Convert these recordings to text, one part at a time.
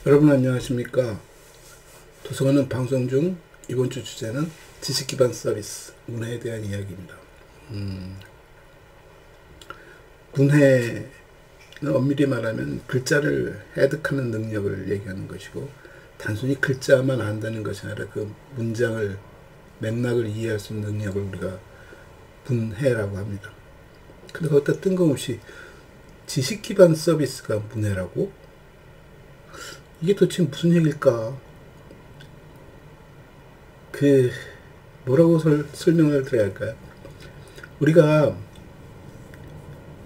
여러분 안녕하십니까. 도서관은 방송 중 이번 주 주제는 지식기반 서비스, 문해에 대한 이야기입니다. 문해는 엄밀히 말하면 글자를 해득하는 능력을 얘기하는 것이고, 단순히 글자만 안다는 것이 아니라 그 문장을, 맥락을 이해할 수 있는 능력을 우리가 문해라고 합니다. 근데 거기다 뜬금없이 지식기반 서비스가 문해라고? 이게 도대체 무슨 얘기일까? 뭐라고 설명을 드려야 할까요? 우리가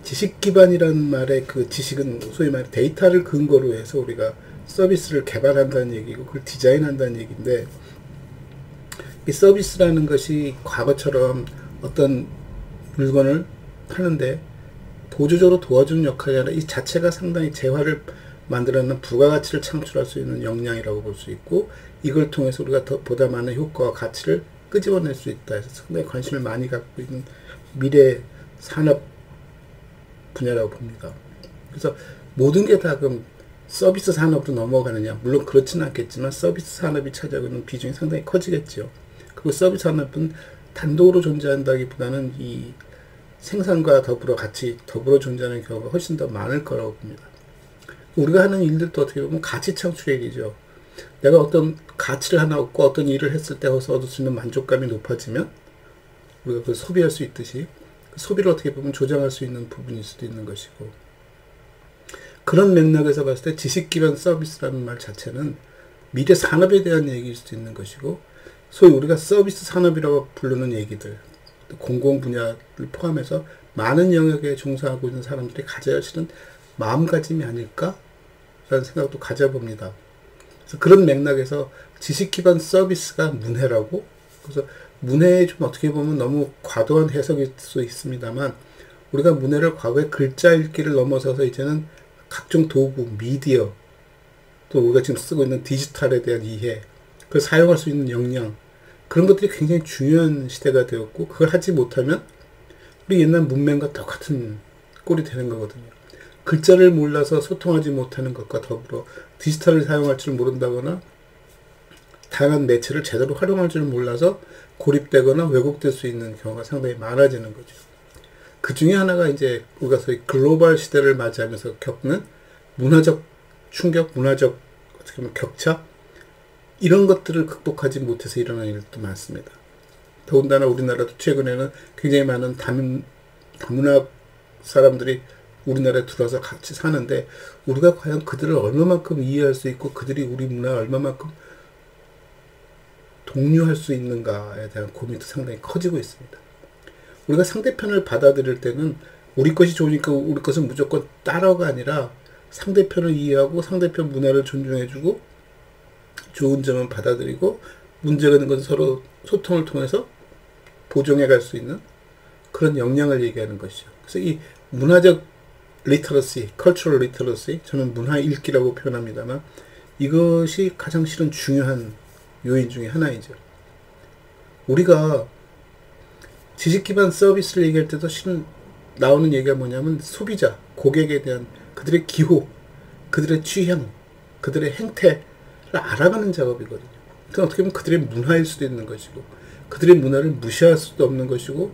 지식 기반이라는 말의 그 지식은 소위 말해 데이터를 근거로 해서 우리가 서비스를 개발한다는 얘기고 그걸 디자인한다는 얘기인데, 이 서비스라는 것이 과거처럼 어떤 물건을 파는데 보조적으로 도와주는 역할이 아니라 이 자체가 상당히 재화를 만들어내는 부가가치를 창출할 수 있는 역량이라고 볼 수 있고, 이걸 통해서 우리가 보다 많은 효과와 가치를 끄집어낼 수 있다 해서 상당히 관심을 많이 갖고 있는 미래 산업 분야라고 봅니다. 그래서 모든 게 다 그럼 서비스 산업으로 넘어가느냐? 물론 그렇지는 않겠지만 서비스 산업이 차지하고 있는 비중이 상당히 커지겠죠. 그리고 서비스 산업은 단독으로 존재한다기보다는 이 생산과 더불어 같이 더불어 존재하는 경우가 훨씬 더 많을 거라고 봅니다. 우리가 하는 일들도 어떻게 보면 가치 창출의 일이죠. 내가 어떤 가치를 하나 얻고 어떤 일을 했을 때 얻을 수 있는 만족감이 높아지면 우리가 그걸 소비할 수 있듯이 그 소비를 어떻게 보면 조장할 수 있는 부분일 수도 있는 것이고, 그런 맥락에서 봤을 때 지식 기반 서비스라는 말 자체는 미래 산업에 대한 얘기일 수도 있는 것이고, 소위 우리가 서비스 산업이라고 부르는 얘기들, 공공 분야를 포함해서 많은 영역에 종사하고 있는 사람들이 가져야 할 실은 마음가짐이 아닐까라는 생각도 가져봅니다. 그래서 그런 맥락에서 지식 기반 서비스가 문해라고, 그래서 문해에 좀 어떻게 보면 너무 과도한 해석일 수 있습니다만, 우리가 문해를 과거에 글자 읽기를 넘어서서 이제는 각종 도구, 미디어, 또 우리가 지금 쓰고 있는 디지털에 대한 이해, 그걸 사용할 수 있는 역량, 그런 것들이 굉장히 중요한 시대가 되었고, 그걸 하지 못하면 우리 옛날 문맹과 똑같은 꼴이 되는 거거든요. 글자를 몰라서 소통하지 못하는 것과 더불어 디지털을 사용할 줄 모른다거나 다양한 매체를 제대로 활용할 줄 몰라서 고립되거나 왜곡될 수 있는 경우가 상당히 많아지는 거죠. 그 중에 하나가 이제 우리가 소위 글로벌 시대를 맞이하면서 겪는 문화적 충격, 문화적 어떻게 보면 격차, 이런 것들을 극복하지 못해서 일어나는 일도 많습니다. 더군다나 우리나라도 최근에는 굉장히 많은 다문화 사람들이 우리나라에 들어와서 같이 사는데, 우리가 과연 그들을 얼마만큼 이해할 수 있고 그들이 우리 문화를 얼마만큼 동료할 수 있는가에 대한 고민도 상당히 커지고 있습니다. 우리가 상대편을 받아들일 때는 우리 것이 좋으니까 우리 것은 무조건 따라가 아니라 상대편을 이해하고 상대편 문화를 존중해주고 좋은 점은 받아들이고 문제가 있는 것은 서로 소통을 통해서 보정해 갈 수 있는 그런 역량을 얘기하는 것이죠. 그래서 이 문화적 리터러시, 컬처럴 리터러시, 저는 문화 읽기라고 표현합니다만, 이것이 가장 실은 중요한 요인 중에 하나이죠. 우리가 지식 기반 서비스를 얘기할 때도 실은 나오는 얘기가 뭐냐면 소비자, 고객에 대한 그들의 기호, 그들의 취향, 그들의 행태를 알아가는 작업이거든요. 그건 어떻게 보면 그들의 문화일 수도 있는 것이고, 그들의 문화를 무시할 수도 없는 것이고,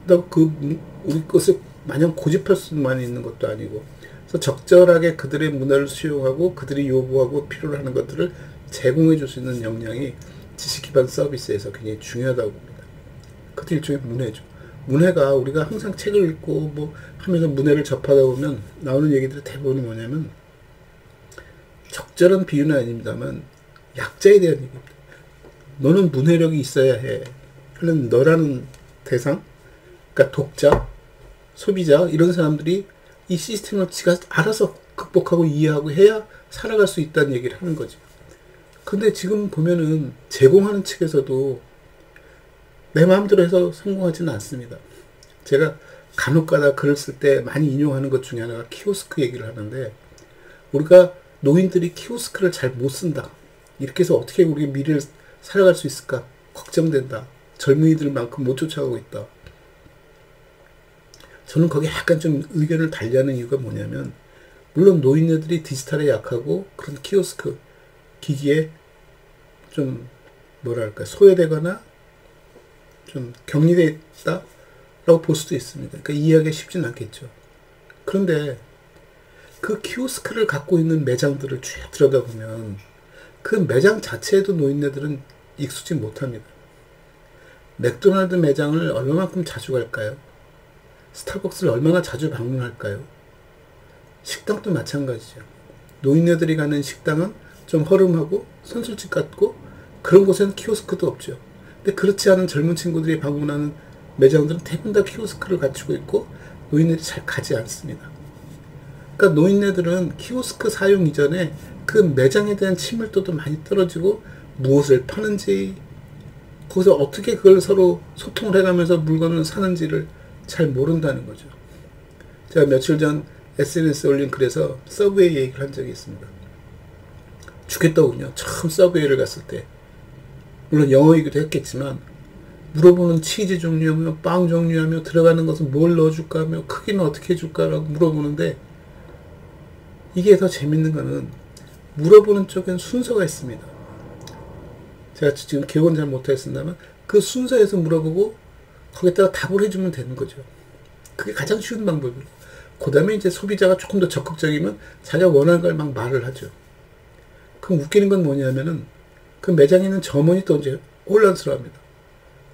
그다음 우리 것을 마냥 고집할 수만 있는 것도 아니고, 그래서 적절하게 그들의 문화를 수용하고 그들이 요구하고 필요로 하는 것들을 제공해 줄 수 있는 역량이 지식 기반 서비스에서 굉장히 중요하다고 봅니다. 그것도 일종의 문해죠. 문해가 우리가 항상 책을 읽고 뭐 하면서 문해를 접하다 보면 나오는 얘기들이 대부분이 뭐냐면, 적절한 비유는 아닙니다만 약자에 대한 얘기입니다. 너는 문해력이 있어야 해 하는 너라는 대상, 그러니까 독자, 소비자, 이런 사람들이 이 시스템을 지가 알아서 극복하고 이해하고 해야 살아갈 수 있다는 얘기를 하는 거죠. 근데 지금 보면은 제공하는 측에서도 내 마음대로 해서 성공하지는 않습니다. 제가 간혹가다 글을 쓸 때 많이 인용하는 것 중에 하나가 키오스크 얘기를 하는데, 우리가 노인들이 키오스크를 잘 못 쓴다, 이렇게 해서 어떻게 우리 미래를 살아갈 수 있을까 걱정된다, 젊은이들만큼 못 쫓아가고 있다. 저는 거기에 약간 좀 의견을 달리하는 이유가 뭐냐면, 물론 노인네들이 디지털에 약하고 그런 키오스크, 기기에 좀 뭐랄까 소외되거나 좀 격리되어 있다라고 볼 수도 있습니다. 그러니까 이해하기 쉽진 않겠죠. 그런데 그 키오스크를 갖고 있는 매장들을 쭉 들여다보면 그 매장 자체에도 노인네들은 익숙지 못합니다. 맥도날드 매장을 얼마만큼 자주 갈까요? 스타벅스를 얼마나 자주 방문할까요? 식당도 마찬가지죠. 노인네들이 가는 식당은 좀 허름하고 선술집 같고 그런 곳에는 키오스크도 없죠. 근데 그렇지 않은 젊은 친구들이 방문하는 매장들은 대부분 다 키오스크를 갖추고 있고 노인네들이 잘 가지 않습니다. 그러니까 노인네들은 키오스크 사용 이전에 그 매장에 대한 친밀도도 많이 떨어지고 무엇을 파는지 거기서 어떻게 그걸 서로 소통을 해가면서 물건을 사는지를 잘 모른다는 거죠. 제가 며칠 전 SNS에 올린 글에서 서브웨이 얘기를 한 적이 있습니다. 죽겠더군요. 처음 서브웨이를 갔을 때. 물론 영어이기도 했겠지만 물어보는 치즈 종류하며 빵 종류하며 들어가는 것은 뭘 넣어줄까 하며 크기는 어떻게 해줄까라고 물어보는데 이게 더 재밌는 거는 물어보는 쪽엔 순서가 있습니다. 제가 지금 기억은 잘 못하겠습니다만 그 순서에서 물어보고 거기다가 답을 해주면 되는 거죠. 그게 가장 쉬운 방법이고 그 다음에 이제 소비자가 조금 더 적극적이면 자기가 원하는 걸 막 말을 하죠. 그럼 웃기는 건 뭐냐면은 그 매장에 있는 점원이 또 이제 혼란스러워합니다.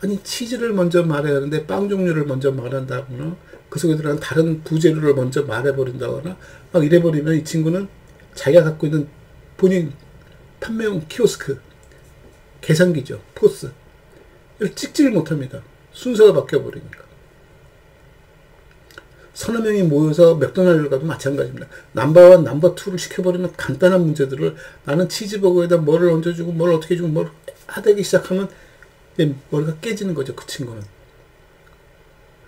아니 치즈를 먼저 말해야 하는데 빵 종류를 먼저 말한다거나 그 속에 들어간 다른 부재료를 먼저 말해버린다거나 막 이래버리면 이 친구는 자기가 갖고 있는 본인 판매용 키오스크 계산기죠. 포스 이걸 찍지를 못합니다. 순서가 바뀌어버리니까. 서너 명이 모여서 맥도날드 가도 마찬가지입니다. 넘버1, 넘버2를 시켜버리면 간단한 문제들을 나는 치즈버거에다 뭐를 얹어주고 뭘 어떻게 해주고 뭘 하대기 시작하면 이제 머리가 깨지는 거죠. 그 친구는.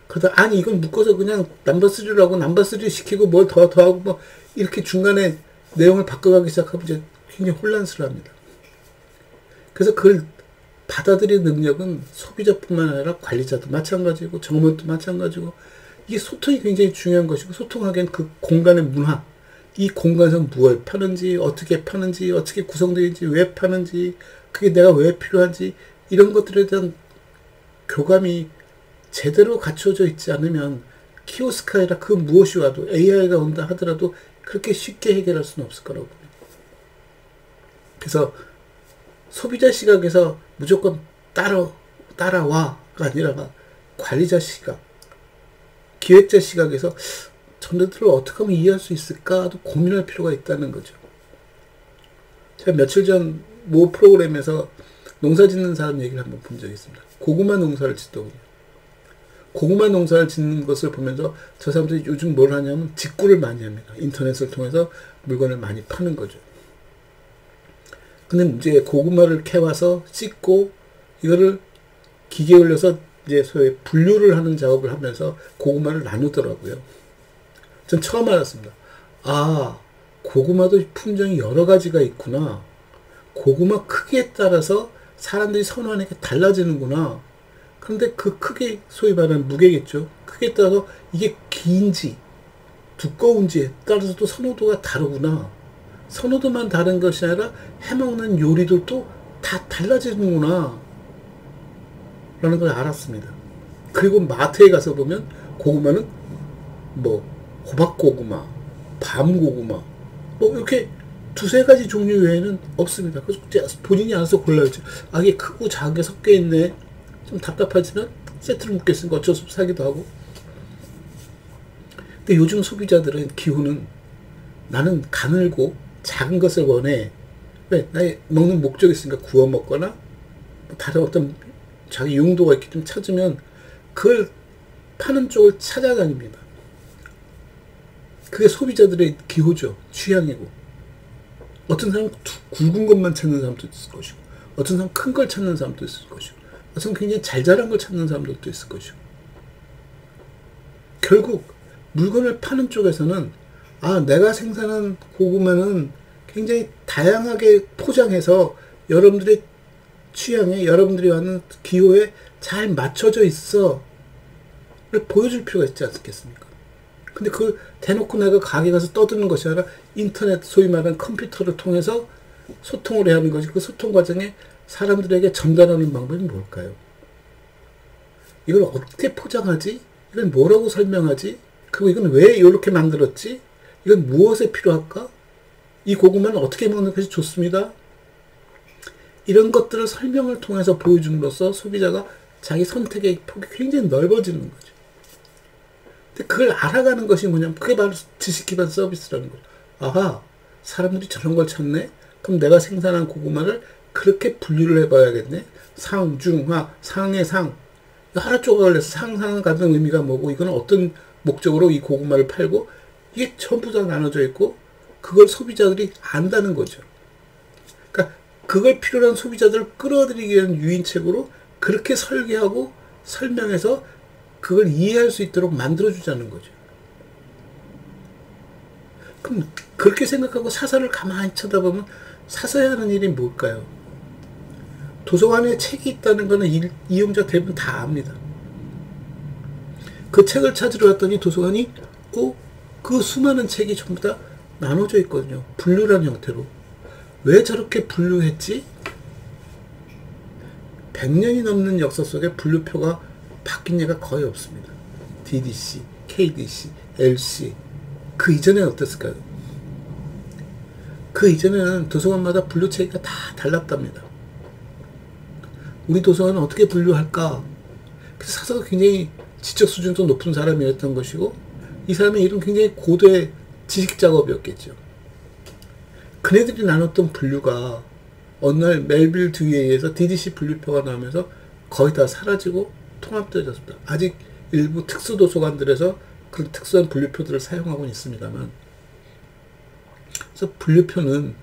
그러다 아니 이건 묶어서 그냥 넘버3를 하고 넘버3 시키고 뭘 더하고 뭐 이렇게 중간에 내용을 바꿔가기 시작하면 이제 굉장히 혼란스러워합니다. 그래서 그걸 받아들이는 능력은 소비자뿐만 아니라 관리자도 마찬가지고 정원도 마찬가지고 이게 소통이 굉장히 중요한 것이고 소통하기엔 그 공간의 문화 이 공간에서 무엇을 파는지 어떻게 구성되어 있는지 왜 파는지 그게 내가 왜 필요한지 이런 것들에 대한 교감이 제대로 갖춰져 있지 않으면 키오스크가 아니라 그 무엇이 와도 AI가 온다 하더라도 그렇게 쉽게 해결할 수는 없을 거라고 봅니다. 그래서 소비자 시각에서 무조건 따라와가 아니라 관리자 시각, 기획자 시각에서 전들을 어떻게 하면 이해할 수 있을까도 고민할 필요가 있다는 거죠. 제가 며칠 전 모 프로그램에서 농사 짓는 사람 얘기를 한번 본 적이 있습니다. 고구마 농사를 짓더군요. 고구마 농사를 짓는 것을 보면서 저 사람들이 요즘 뭘 하냐면 직구를 많이 합니다. 인터넷을 통해서 물건을 많이 파는 거죠. 근데 이제 고구마를 캐와서 씻고 이거를 기계에 올려서 이제 소위 분류를 하는 작업을 하면서 고구마를 나누더라고요. 전 처음 알았습니다. 아, 고구마도 품종이 여러 가지가 있구나. 고구마 크기에 따라서 사람들이 선호하는 게 달라지는구나. 그런데 그 크기, 소위 말하는 무게겠죠. 크기에 따라서 이게 긴지 두꺼운지에 따라서 또 선호도가 다르구나. 선호도만 다른 것이 아니라 해먹는 요리들도 다 달라지는구나 라는 걸 알았습니다. 그리고 마트에 가서 보면 고구마는 뭐 호박고구마, 밤고구마 뭐 이렇게 두세 가지 종류 외에는 없습니다. 그래서 본인이 알아서 골라야죠. 아 이게 크고 작은 게 섞여 있네. 좀 답답하지만 세트를 묶겠으니까 어쩔 수 없이 사기도 하고. 근데 요즘 소비자들은 기호는 나는 가늘고 작은 것을 원해. 왜? 나의 먹는 목적이 있으니까 구워 먹거나 뭐 다른 어떤 자기 용도가 있기 때문에 찾으면 그걸 파는 쪽을 찾아다닙니다. 그게 소비자들의 기호죠. 취향이고. 어떤 사람은 굵은 것만 찾는 사람도 있을 것이고 어떤 사람은 큰 걸 찾는 사람도 있을 것이고 어떤 사람은 굉장히 잘 자란 걸 찾는 사람도 있을 것이고 결국 물건을 파는 쪽에서는 아 내가 생산한 고구마는 굉장히 다양하게 포장해서 여러분들의 취향에 여러분들이 하는 기호에 잘 맞춰져 있어 를 보여줄 필요가 있지 않겠습니까? 근데 그걸 대놓고 내가 가게 가서 떠드는 것이 아니라 인터넷 소위 말하는 컴퓨터를 통해서 소통을 해야 하는 것이 그 소통 과정에 사람들에게 전달하는 방법이 뭘까요? 이걸 어떻게 포장하지? 이건 뭐라고 설명하지? 그리고 이건 왜 이렇게 만들었지? 이건 무엇에 필요할까? 이 고구마는 어떻게 먹는 것이 좋습니다. 이런 것들을 설명을 통해서 보여줌으로써 소비자가 자기 선택의 폭이 굉장히 넓어지는 거죠. 근데 그걸 알아가는 것이 뭐냐면 그게 바로 지식 기반 서비스라는 거죠. 아하, 사람들이 저런 걸 찾네? 그럼 내가 생산한 고구마를 그렇게 분류를 해봐야겠네? 상, 중, 하, 상의 상. 여러 조각을 내서 상상을 갖는 의미가 뭐고 이건 어떤 목적으로 이 고구마를 팔고 이게 전부 다 나눠져 있고 그걸 소비자들이 안다는 거죠. 그러니까 그걸 필요로 한 소비자들을 끌어들이기 위한 유인책으로 그렇게 설계하고 설명해서 그걸 이해할 수 있도록 만들어주자는 거죠. 그럼 그렇게 생각하고 사설을 가만히 쳐다보면 사서야 하는 일이 뭘까요? 도서관에 책이 있다는 거는 이용자 대부분 다 압니다. 그 책을 찾으러 왔더니 도서관이 그 수많은 책이 전부 다 나눠져 있거든요. 분류란 형태로. 왜 저렇게 분류했지? 100년이 넘는 역사 속에 분류표가 바뀐 예가 거의 없습니다. DDC, KDC, LC. 그 이전에 어땠을까요? 그 이전에는 도서관마다 분류 체계가 다 달랐답니다. 우리 도서관은 어떻게 분류할까? 그래서 사서가 굉장히 지적 수준도 높은 사람이었던 것이고 이 사람의 일은 굉장히 고도의 지식 작업이었겠죠. 그네들이 나눴던 분류가 어느 날 멜빌 듀이에서 DDC 분류표가 나오면서 거의 다 사라지고 통합되어졌습니다. 아직 일부 특수 도서관들에서 그런 특수한 분류표들을 사용하고 있습니다만 그래서 분류표는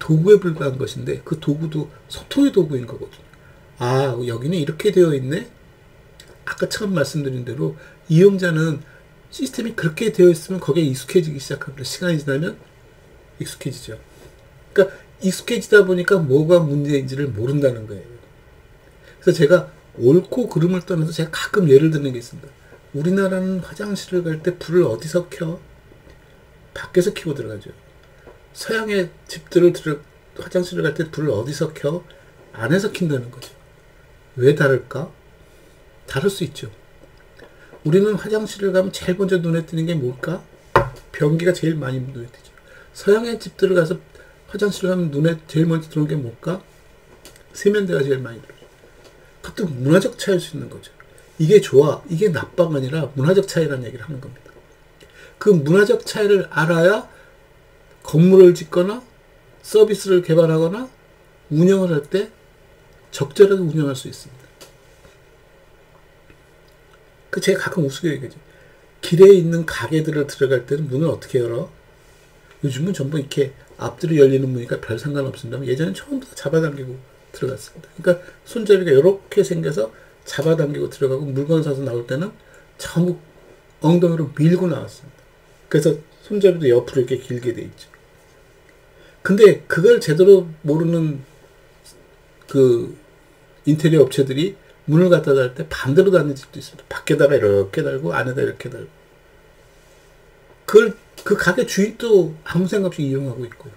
도구에 불과한 것인데 그 도구도 소통의 도구인 거거든요. 아, 여기는 이렇게 되어 있네? 아까 처음 말씀드린 대로 이용자는 시스템이 그렇게 되어 있으면 거기에 익숙해지기 시작합니다. 시간이 지나면 익숙해지죠. 그러니까 익숙해지다 보니까 뭐가 문제인지를 모른다는 거예요. 그래서 제가 옳고 그름을 떠나서 제가 가끔 예를 드는 게 있습니다. 우리나라는 화장실을 갈 때 불을 어디서 켜? 밖에서 켜고 들어가죠. 서양의 집들을 화장실을 갈 때 불을 어디서 켜? 안에서 킨다는 거죠. 왜 다를까? 다를 수 있죠. 우리는 화장실을 가면 제일 먼저 눈에 띄는 게 뭘까? 변기가 제일 많이 눈에 띄죠. 서양의 집들을 가서 화장실을 가면 눈에 제일 먼저 들어오는 게 뭘까? 세면대가 제일 많이 들어요. 그것도 문화적 차이일 수 있는 거죠. 이게 좋아, 이게 나빠가 아니라 문화적 차이라는 얘기를 하는 겁니다. 그 문화적 차이를 알아야 건물을 짓거나 서비스를 개발하거나 운영을 할 때 적절하게 운영할 수 있습니다. 그 제가 가끔 우스개 얘기하죠. 길에 있는 가게들을 들어갈 때는 문을 어떻게 열어? 요즘은 전부 이렇게 앞뒤로 열리는 문이니까 별 상관없습니다. 예전엔 처음부터 잡아당기고 들어갔습니다. 그러니까 손잡이가 이렇게 생겨서 잡아당기고 들어가고 물건 사서 나올 때는 전부 엉덩이로 밀고 나왔습니다. 그래서 손잡이도 옆으로 이렇게 길게 돼 있죠. 근데 그걸 제대로 모르는 그 인테리어 업체들이 문을 갖다 달 때 반대로 닫는 집도 있습니다. 밖에다가 이렇게 달고 안에다 이렇게 달고. 그걸 그 가게 주인도 아무 생각 없이 이용하고 있고요.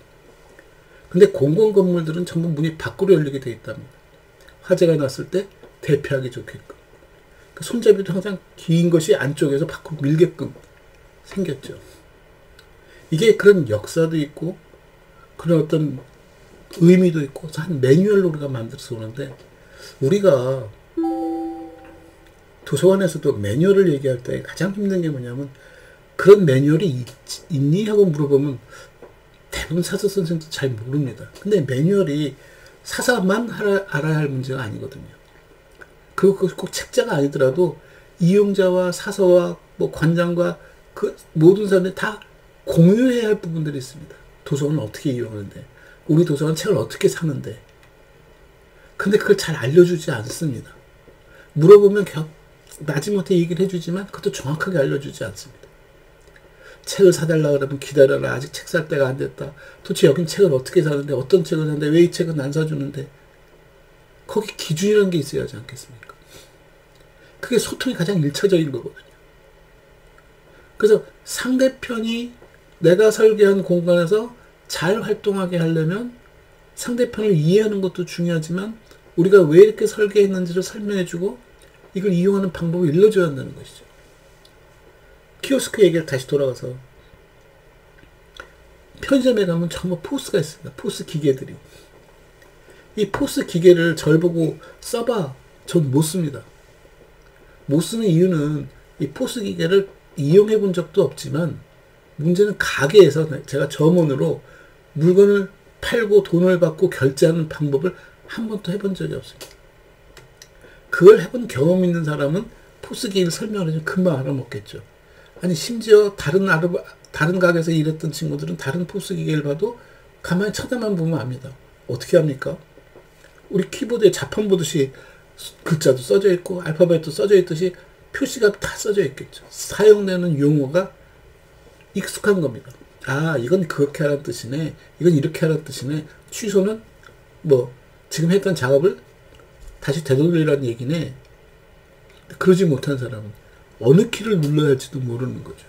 근데 공공 건물들은 전부 문이 밖으로 열리게 돼 있답니다. 화재가 났을 때 대피하기 좋게끔. 그 손잡이도 항상 긴 것이 안쪽에서 밖으로 밀게끔 생겼죠. 이게 그런 역사도 있고 그런 어떤 의미도 있고 한 매뉴얼로 우리가 만들어서 오는데 우리가 도서관에서도 매뉴얼을 얘기할 때 가장 힘든 게 뭐냐면 그런 매뉴얼이 있니? 하고 물어보면 대부분 사서 선생님도 잘 모릅니다. 근데 매뉴얼이 사서만 알아야 할 문제가 아니거든요. 그리고 꼭 책자가 아니더라도 이용자와 사서와 뭐 관장과 그 모든 사람들이 다 공유해야 할 부분들이 있습니다. 도서관을 어떻게 이용하는데 우리 도서관 책을 어떻게 사는데 근데 그걸 잘 알려주지 않습니다. 물어보면 마지못해 얘기를 해주지만 그것도 정확하게 알려주지 않습니다. 책을 사달라 그러면 기다려라. 아직 책 살 때가 안 됐다. 도대체 여긴 책을 어떻게 사는데 어떤 책을 사는데 왜 이 책은 안 사주는데 거기 기준이라는 게 있어야 하지 않겠습니까? 그게 소통이 가장 1차적인 거거든요. 그래서 상대편이 내가 설계한 공간에서 잘 활동하게 하려면 상대편을 이해하는 것도 중요하지만 우리가 왜 이렇게 설계했는지를 설명해주고 이걸 이용하는 방법을 일러줘야 한다는 것이죠. 키오스크 얘기를 다시 돌아가서 편의점에 가면 정말 포스가 있습니다. 포스 기계들이. 이 포스 기계를 절 보고 써봐. 전 못 씁니다. 못 쓰는 이유는 이 포스 기계를 이용해 본 적도 없지만 문제는 가게에서 제가 점원으로 물건을 팔고 돈을 받고 결제하는 방법을 한 번도 해본 적이 없습니다. 그걸 해본 경험 있는 사람은 포스 기계를 설명하면 금방 알아먹겠죠. 아니 심지어 다른 가게에서 일했던 친구들은 다른 포스 기계를 봐도 가만히 쳐다만 보면 압니다. 어떻게 합니까? 우리 키보드에 자판 보듯이 글자도 써져 있고 알파벳도 써져 있듯이 표시가 다 써져 있겠죠. 사용되는 용어가 익숙한 겁니다. 아, 이건 그렇게 하라는 뜻이네. 이건 이렇게 하라는 뜻이네. 취소는 뭐 지금 했던 작업을 다시 되돌리라는 얘기네. 그러지 못한 사람은 어느 키를 눌러야 할지도 모르는 거죠.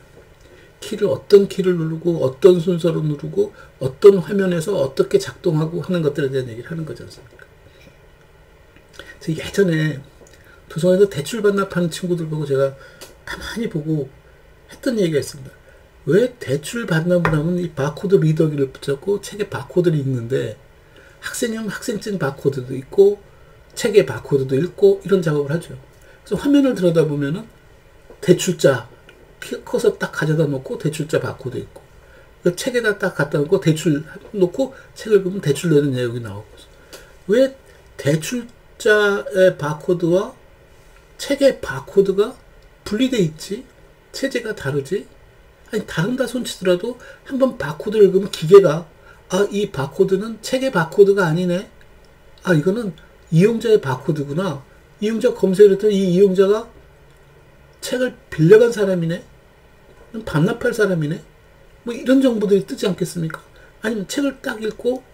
어떤 키를 누르고 어떤 순서로 누르고 어떤 화면에서 어떻게 작동하고 하는 것들에 대한 얘기를 하는 거지 않습니까? 예전에 도서관에서 대출 반납하는 친구들 보고 제가 가만히 보고 했던 얘기가 있습니다. 왜 대출 반납을 하면 이 바코드 리더기를 붙였고 책에 바코드를 읽는데 학생용 학생증 바코드도 있고 책에 바코드도 읽고 이런 작업을 하죠. 그래서 화면을 들여다보면은 대출자 커서 딱 가져다 놓고 대출자 바코드 있고 책에다 딱 갖다 놓고 대출 놓고 책을 보면 대출 내는 내용이 나오고 왜 대출자의 바코드와 책의 바코드가 분리돼 있지? 체제가 다르지? 아니 다른다 손치더라도 한번 바코드를 읽으면 기계가 아, 이 바코드는 책의 바코드가 아니네. 아, 이거는 이용자의 바코드구나. 이용자 검색을 했더니 이 이용자가 책을 빌려간 사람이네. 반납할 사람이네. 뭐 이런 정보들이 뜨지 않겠습니까? 아니면 책을 딱 읽고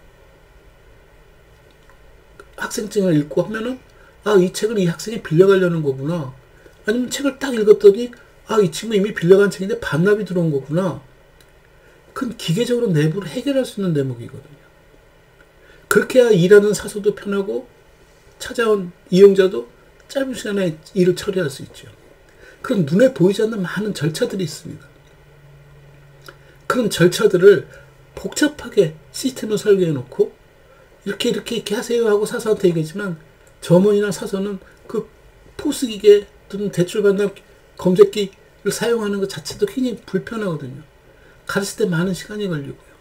학생증을 읽고 하면은 아, 이 책을 이 학생이 빌려가려는 거구나. 아니면 책을 딱 읽었더니 아, 이 친구 이미 빌려간 책인데 반납이 들어온 거구나. 그건 기계적으로 내부를 해결할 수 있는 대목이거든요. 그렇게 해야 일하는 사서도 편하고 찾아온 이용자도 짧은 시간에 일을 처리할 수 있죠. 그런 눈에 보이지 않는 많은 절차들이 있습니다. 그런 절차들을 복잡하게 시스템을 설계해 놓고 이렇게 하세요 하고 사서한테 얘기하지만 점원이나 사서는 그 포스기계 또는 대출 반납 검색기를 사용하는 것 자체도 굉장히 불편하거든요. 가르칠 때 많은 시간이 걸리고요.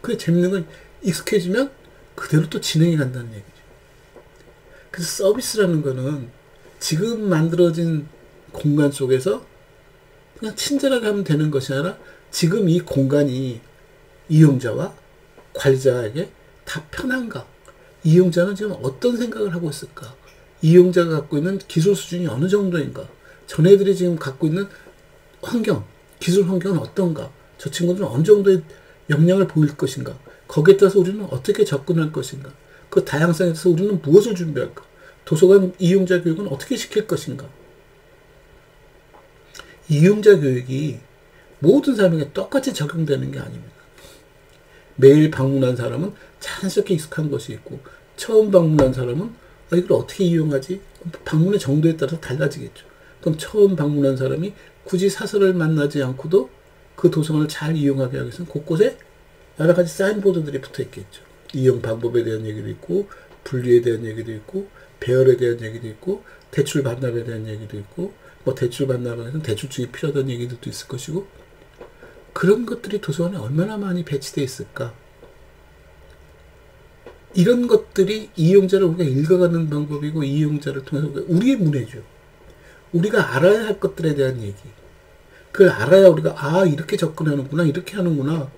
그게 재밌는 건 익숙해지면 그대로 또 진행이 간다는 얘기죠. 그래서 서비스라는 거는 지금 만들어진 공간 속에서 그냥 친절하게 하면 되는 것이 아니라 지금 이 공간이 이용자와 관리자에게 다 편한가? 이용자는 지금 어떤 생각을 하고 있을까? 이용자가 갖고 있는 기술 수준이 어느 정도인가? 전애들이 지금 갖고 있는 환경, 기술 환경은 어떤가? 저 친구들은 어느 정도의 역량을 보일 것인가? 거기에 따라서 우리는 어떻게 접근할 것인가? 그 다양성에 대해서 우리는 무엇을 준비할까? 도서관 이용자 교육은 어떻게 시킬 것인가? 이용자 교육이 모든 사람에게 똑같이 적용되는 게 아닙니다. 매일 방문한 사람은 자연스럽게 익숙한 것이 있고 처음 방문한 사람은 이걸 어떻게 이용하지? 방문의 정도에 따라서 달라지겠죠. 그럼 처음 방문한 사람이 굳이 사서를 만나지 않고도 그 도서관을 잘 이용하게 하기 위해서는 곳곳에 여러 가지 사인보드들이 붙어 있겠죠. 이용 방법에 대한 얘기도 있고 분리에 대한 얘기도 있고 배열에 대한 얘기도 있고 대출 반납에 대한 얘기도 있고 뭐 대출 반납에 대한 대출증이 필요하다는 얘기들도 있을 것이고 그런 것들이 도서관에 얼마나 많이 배치되어 있을까? 이런 것들이 이용자를 우리가 읽어가는 방법이고 이용자를 통해서 우리의 문해죠. 우리가 알아야 할 것들에 대한 얘기. 그걸 알아야 우리가 아 이렇게 접근하는구나 이렇게 하는구나.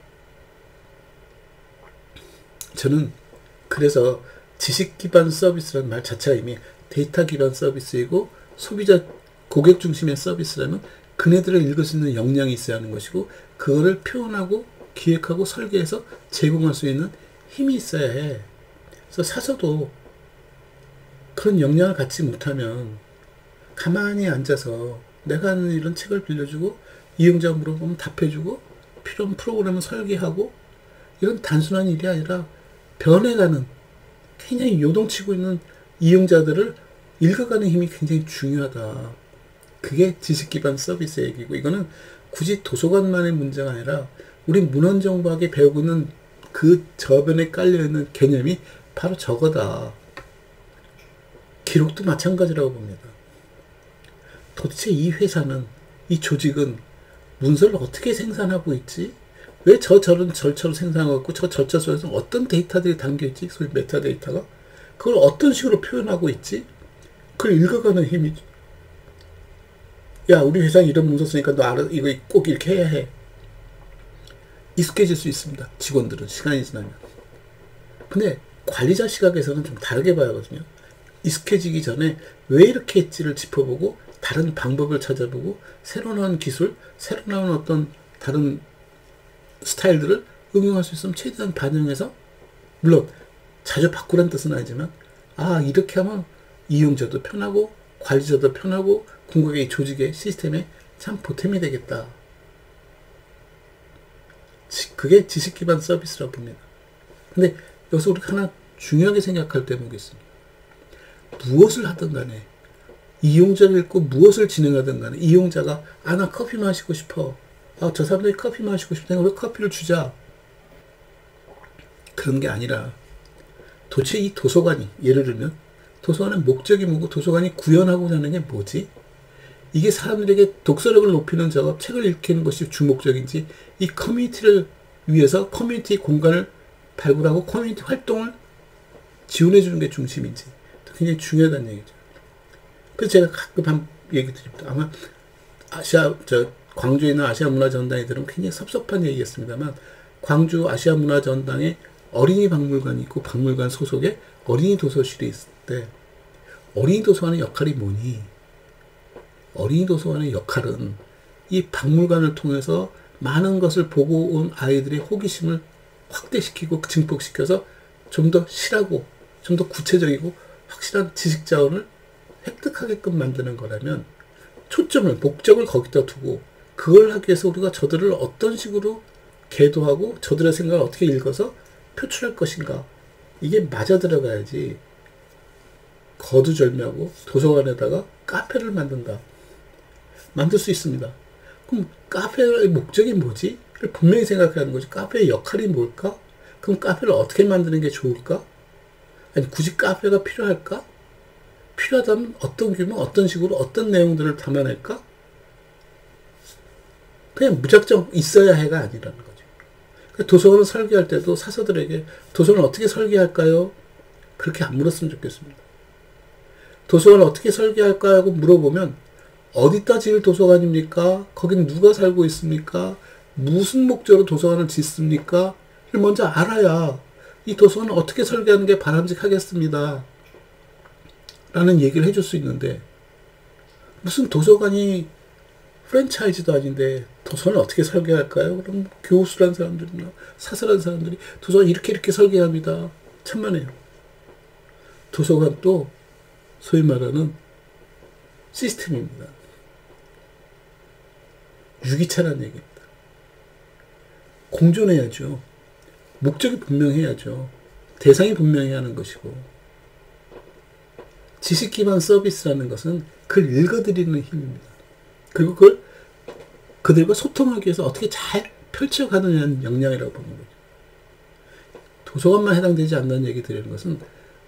저는 그래서 지식 기반 서비스라는 말 자체가 이미 데이터 기반 서비스이고 소비자 고객 중심의 서비스라면 그네들을 읽을 수 있는 역량이 있어야 하는 것이고 그거를 표현하고 기획하고 설계해서 제공할 수 있는 힘이 있어야 해. 그래서 사서도 그런 역량을 갖지 못하면 가만히 앉아서 내가 하는 일은 책을 빌려주고 이용자 물어보면 답해주고 필요한 프로그램을 설계하고 이런 단순한 일이 아니라 변해가는, 굉장히 요동치고 있는 이용자들을 읽어가는 힘이 굉장히 중요하다. 그게 지식 기반 서비스 얘기고, 이거는 굳이 도서관만의 문제가 아니라 우리 문헌정보학에 배우고 있는 그 저변에 깔려있는 개념이 바로 저거다. 기록도 마찬가지라고 봅니다. 도대체 이 회사는, 이 조직은 문서를 어떻게 생산하고 있지? 왜 저런 절차로 생산하고 있고, 저 절차 속에서 어떤 데이터들이 담겨있지? 소위 메타데이터가? 그걸 어떤 식으로 표현하고 있지? 그걸 읽어가는 힘이지. 야, 우리 회사에 이런 문서 쓰니까 너 알아, 이거 꼭 이렇게 해야 해. 익숙해질 수 있습니다. 직원들은 시간이 지나면. 근데 관리자 시각에서는 좀 다르게 봐야 하거든요. 익숙해지기 전에 왜 이렇게 했지를 짚어보고 다른 방법을 찾아보고 새로 나온 기술, 새로 나온 어떤 다른 스타일들을 응용할 수 있으면 최대한 반영해서, 물론 자주 바꾸라는 뜻은 아니지만, 아, 이렇게 하면 이용자도 편하고 관리자도 편하고 궁극의 조직의 시스템에 참 보탬이 되겠다. 그게 지식 기반 서비스라고 봅니다. 근데 여기서 우리가 하나 중요하게 생각할 대목이 있습니다. 무엇을 하든 간에, 이용자를 읽고 무엇을 진행하든 간에, 이용자가 나 커피 마시고 싶어. 저 사람들이 커피 마시고 싶어. 내가 왜 커피를 주자? 그런 게 아니라, 도대체 이 도서관이, 예를 들면 도서관의 목적이 뭐고 도서관이 구현하고자 하는 게 뭐지? 이게 사람들에게 독서력을 높이는 작업, 책을 읽히는 것이 주목적인지, 이 커뮤니티를 위해서 커뮤니티 공간을 발굴하고 커뮤니티 활동을 지원해 주는 게 중심인지 굉장히 중요하다는 얘기죠. 그래서 제가 가끔 한 얘기 드립니다. 아마 광주에 있는 아시아 문화전당에 들으면 굉장히 섭섭한 얘기겠습니다만, 광주 아시아 문화전당에 어린이 박물관이 있고 박물관 소속의 어린이 도서실이 있을 때, 어린이 도서관의 역할이 뭐니? 어린이 도서관의 역할은 이 박물관을 통해서 많은 것을 보고 온 아이들의 호기심을 확대시키고 증폭시켜서 좀 더 실하고 좀 더 구체적이고 확실한 지식 자원을 획득하게끔 만드는 거라면, 초점을, 목적을 거기다 두고 그걸 하기 위해서 우리가 저들을 어떤 식으로 계도하고 저들의 생각을 어떻게 읽어서 표출할 것인가, 이게 맞아 들어가야지 거두절미하고 도서관에다가 카페를 만들 수 있습니다. 그럼 카페의 목적이 뭐지? 를 분명히 생각하는 거지. 카페의 역할이 뭘까? 그럼 카페를 어떻게 만드는 게 좋을까? 아니, 굳이 카페가 필요할까? 필요하다면 어떤 규모, 어떤 식으로, 어떤 내용들을 담아낼까? 그냥 무작정 있어야 해가 아니라는 거죠. 그러니까 도서관을 설계할 때도 사서들에게 도서관을 어떻게 설계할까요? 그렇게 안 물었으면 좋겠습니다. 도서관을 어떻게 설계할까 하고 물어보면, 어디다 지을 도서관입니까? 거긴 누가 살고 있습니까? 무슨 목적으로 도서관을 짓습니까? 를 먼저 알아야 이 도서관을 어떻게 설계하는 게 바람직하겠습니다. 라는 얘기를 해줄 수 있는데, 무슨 도서관이 프랜차이즈도 아닌데 도서관을 어떻게 설계할까요? 그럼 교수란 사람들이나 사설한 사람들이 도서관 이렇게 설계합니다. 천만에요. 도서관도 소위 말하는 시스템입니다. 유기차라는 얘기입니다. 공존해야죠. 목적이 분명해야죠. 대상이 분명해야 하는 것이고, 지식 기반 서비스라는 것은 그걸 읽어드리는 힘입니다. 그리고 그걸 그들과 소통하기 위해서 어떻게 잘 펼쳐가느냐는 역량이라고 보는 거죠. 도서관만 해당되지 않는 얘기 드리는 것은,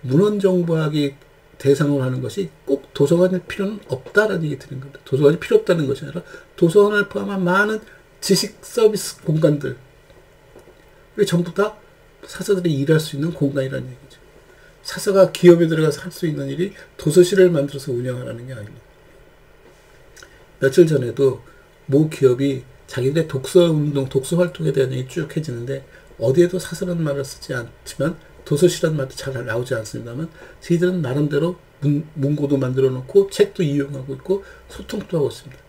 문헌정보학이 대상으로 하는 것이 꼭 도서관일 필요는 없다라는 얘기 드리는 겁니다. 도서관이 필요 없다는 것이 아니라 도서관을 포함한 많은 지식 서비스 공간들, 전부 다 사서들이 일할 수 있는 공간이라는 얘기죠. 사서가 기업에 들어가서 할 수 있는 일이 도서실을 만들어서 운영하라는 게 아닙니다. 며칠 전에도 모 기업이 자기들의 독서운동, 독서활동에 대한 얘기 쭉 해지는데, 어디에도 사서라는 말을 쓰지 않지만 도서실이라는 말도 잘 나오지 않습니다만, 저희들은 나름대로 문고도 만들어 놓고 책도 이용하고 있고 소통도 하고 있습니다.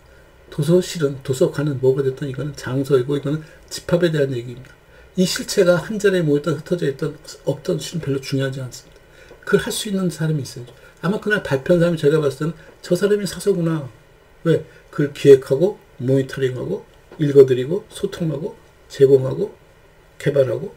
도서실은, 도서관은 뭐가 됐든 이거는 장소이고 이거는 집합에 대한 얘기입니다. 이 실체가 한 자리에 모였던, 흩어져 있던, 없던 실은 별로 중요하지 않습니다. 그걸 할 수 있는 사람이 있어야죠. 아마 그날 발표한 사람이 제가 봤을 때는 저 사람이 사서구나. 왜? 그걸 기획하고 모니터링하고 읽어드리고 소통하고 제공하고 개발하고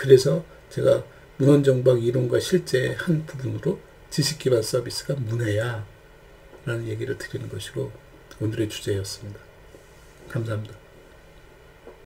그래서 제가 문헌정보학 이론과 실제 한 부분으로 지식기반 서비스가 문해야 라는 얘기를 드리는 것이고 오늘의 주제였습니다. 감사합니다.